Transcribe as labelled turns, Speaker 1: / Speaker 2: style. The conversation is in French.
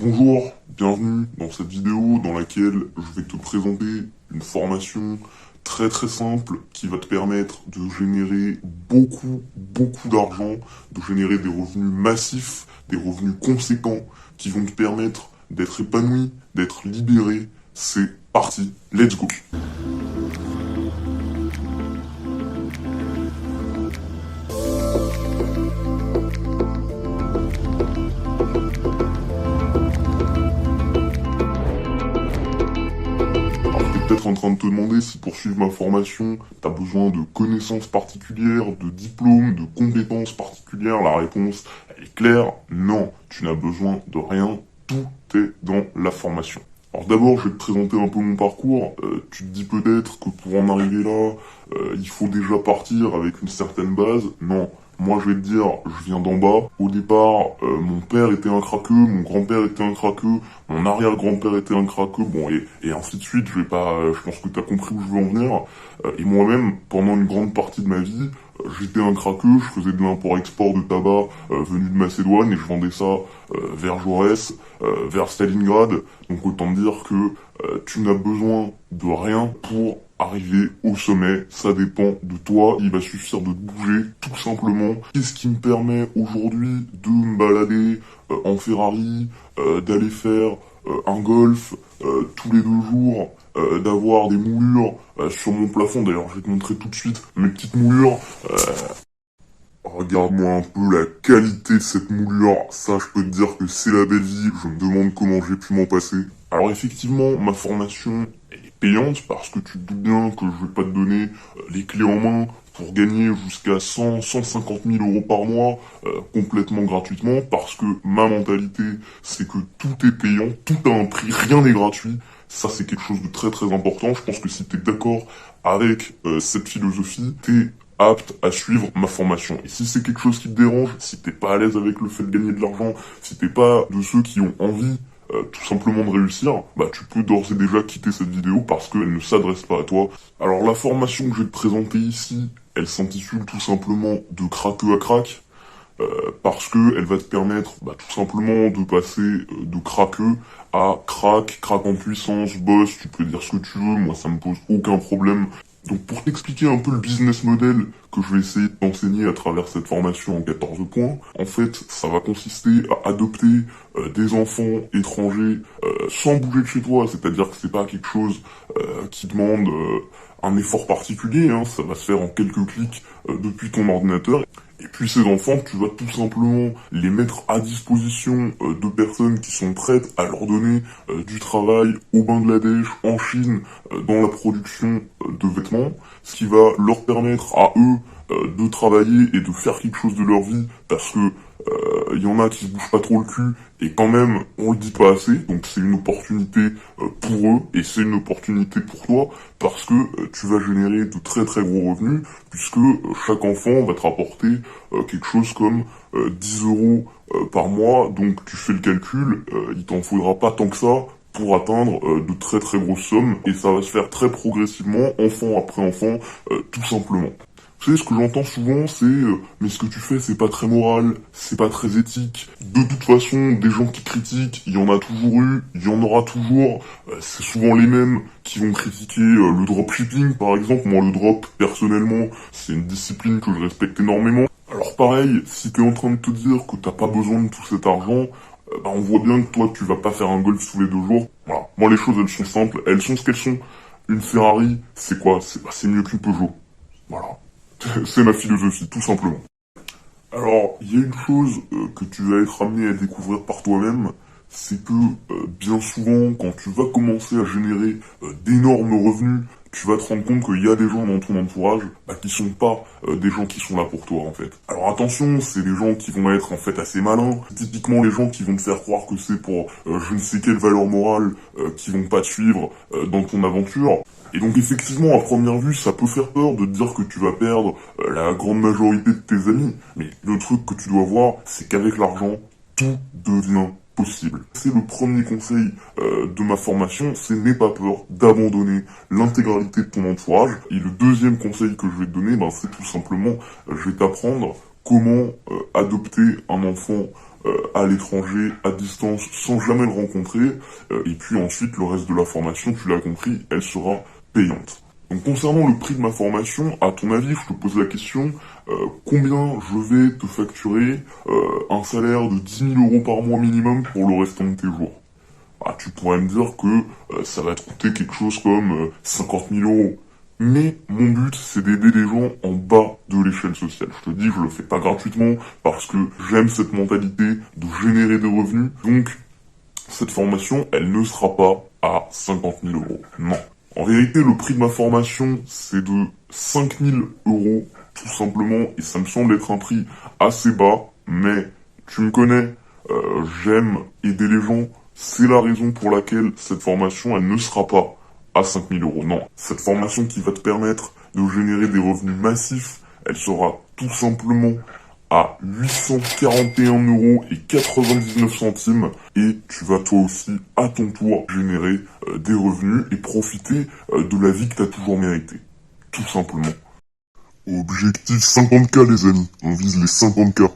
Speaker 1: Bonjour, bienvenue dans cette vidéo dans laquelle je vais te présenter une formation très simple qui va te permettre de générer beaucoup d'argent, de générer des revenus massifs, des revenus conséquents qui vont te permettre d'être épanoui, d'être libéré. C'est parti, let's go! Peut-être en train de te demander si pour suivre ma formation, tu as besoin de connaissances particulières, de diplômes, de compétences particulières. La réponse, elle est claire, non, tu n'as besoin de rien, tout est dans la formation. Alors d'abord, je vais te présenter un peu mon parcours. Tu te dis peut-être que pour en arriver là, il faut déjà partir avec une certaine base. Non. Moi, je vais te dire, je viens d'en bas. Au départ, mon père était un craqueux, mon grand-père était un craqueux, mon arrière-grand-père était un craqueux, bon, et ainsi de suite. Je vais pas, je pense que t'as compris où je veux en venir. Et moi-même, pendant une grande partie de ma vie, j'étais un craqueux, je faisais de l'import-export de tabac venu de Macédoine et je vendais ça vers Jaurès, vers Stalingrad. Donc autant dire que tu n'as besoin de rien pour arriver au sommet, ça dépend de toi, il va suffire de bouger, tout simplement. Qu'est-ce qui me permet aujourd'hui de me balader en Ferrari, d'aller faire un golf tous les 2 jours, d'avoir des moulures sur mon plafond. D'ailleurs, je vais te montrer tout de suite mes petites moulures. Regarde-moi un peu la qualité de cette moulure, ça je peux te dire que c'est la belle vie, je me demande comment j'ai pu m'en passer. Alors effectivement, ma formation elle est payante parce que tu te doutes bien que je vais pas te donner les clés en main pour gagner jusqu'à 150 000 euros par mois complètement gratuitement parce que ma mentalité c'est que tout est payant, tout a un prix, rien n'est gratuit. Ça c'est quelque chose de très important, je pense que si t'es d'accord avec cette philosophie, t'es apte à suivre ma formation. Et si c'est quelque chose qui te dérange, si t'es pas à l'aise avec le fait de gagner de l'argent, si t'es pas de ceux qui ont envie tout simplement de réussir, bah tu peux d'ores et déjà quitter cette vidéo parce qu'elle ne s'adresse pas à toi. Alors la formation que je vais te présenter ici, elle s'intitule tout simplement de craqueux à crack. Parce que elle va te permettre tout simplement de passer de craqueux à crack en puissance, boss, tu peux dire ce que tu veux, moi ça me pose aucun problème. Donc pour t'expliquer un peu le business model que je vais essayer de t'enseigner à travers cette formation en 14 points, en fait ça va consister à adopter des enfants étrangers sans bouger de chez toi, c'est-à-dire que c'est pas quelque chose qui demande un effort particulier, hein, ça va se faire en quelques clics depuis ton ordinateur. Et puis ces enfants, tu vas tout simplement les mettre à disposition de personnes qui sont prêtes à leur donner du travail au Bangladesh, en Chine, dans la production de vêtements, ce qui va leur permettre à eux de travailler et de faire quelque chose de leur vie, parce que il y en a qui se bougent pas trop le cul, et quand même, on le dit pas assez, donc c'est une opportunité pour eux, et c'est une opportunité pour toi, parce que tu vas générer de très gros revenus, puisque chaque enfant va te rapporter quelque chose comme 10 euros par mois, donc tu fais le calcul, il t'en faudra pas tant que ça pour atteindre de très grosses sommes, et ça va se faire très progressivement, enfant après enfant, tout simplement. Vous savez, ce que j'entends souvent, c'est mais ce que tu fais, c'est pas très moral, c'est pas très éthique. De toute façon, des gens qui critiquent, il y en a toujours eu, il y en aura toujours. C'est souvent les mêmes qui vont critiquer le dropshipping, par exemple. Moi, le drop, personnellement, c'est une discipline que je respecte énormément. Alors pareil, si t'es en train de te dire que t'as pas besoin de tout cet argent, on voit bien que toi, tu vas pas faire un golf tous les 2 jours. Voilà. Moi, les choses, elles sont simples, elles sont ce qu'elles sont. Une Ferrari, c'est quoi? C'est mieux qu'une Peugeot. Voilà. C'est ma philosophie, tout simplement. Alors, il y a une chose que tu vas être amené à découvrir par toi-même, c'est que bien souvent, quand tu vas commencer à générer d'énormes revenus, tu vas te rendre compte qu'il y a des gens dans ton entourage qui sont pas des gens qui sont là pour toi en fait. Alors attention, c'est des gens qui vont être en fait assez malins. Typiquement les gens qui vont te faire croire que c'est pour je ne sais quelle valeur morale qui vont pas te suivre dans ton aventure. Et donc effectivement, à première vue, ça peut faire peur de te dire que tu vas perdre la grande majorité de tes amis. Mais le truc que tu dois voir, c'est qu'avec l'argent, tout devient possible. C'est le premier conseil de ma formation, c'est n'aie pas peur d'abandonner l'intégralité de ton entourage. Et le deuxième conseil que je vais te donner, c'est tout simplement, je vais t'apprendre comment adopter un enfant à l'étranger, à distance, sans jamais le rencontrer. Et puis ensuite, le reste de la formation, tu l'as compris, elle sera payante. Donc concernant le prix de ma formation, à ton avis, je te pose la question, combien je vais te facturer un salaire de 10 000 euros par mois minimum pour le restant de tes jours? Ah, tu pourrais me dire que ça va te coûter quelque chose comme 50 000 euros. Mais mon but, c'est d'aider les gens en bas de l'échelle sociale. Je te dis, je le fais pas gratuitement parce que j'aime cette mentalité de générer des revenus. Donc, cette formation, elle ne sera pas à 50 000 euros. Non. En vérité, le prix de ma formation, c'est de 5 000 euros, tout simplement, et ça me semble être un prix assez bas, mais tu me connais, j'aime aider les gens, c'est la raison pour laquelle cette formation, elle ne sera pas à 5 000 euros. Non, cette formation qui va te permettre de générer des revenus massifs, elle sera tout simplement à 841 euros et 99 centimes et tu vas toi aussi à ton tour générer des revenus et profiter de la vie que tu as toujours méritée. Tout simplement. Objectif 50K les amis, on vise les 50K.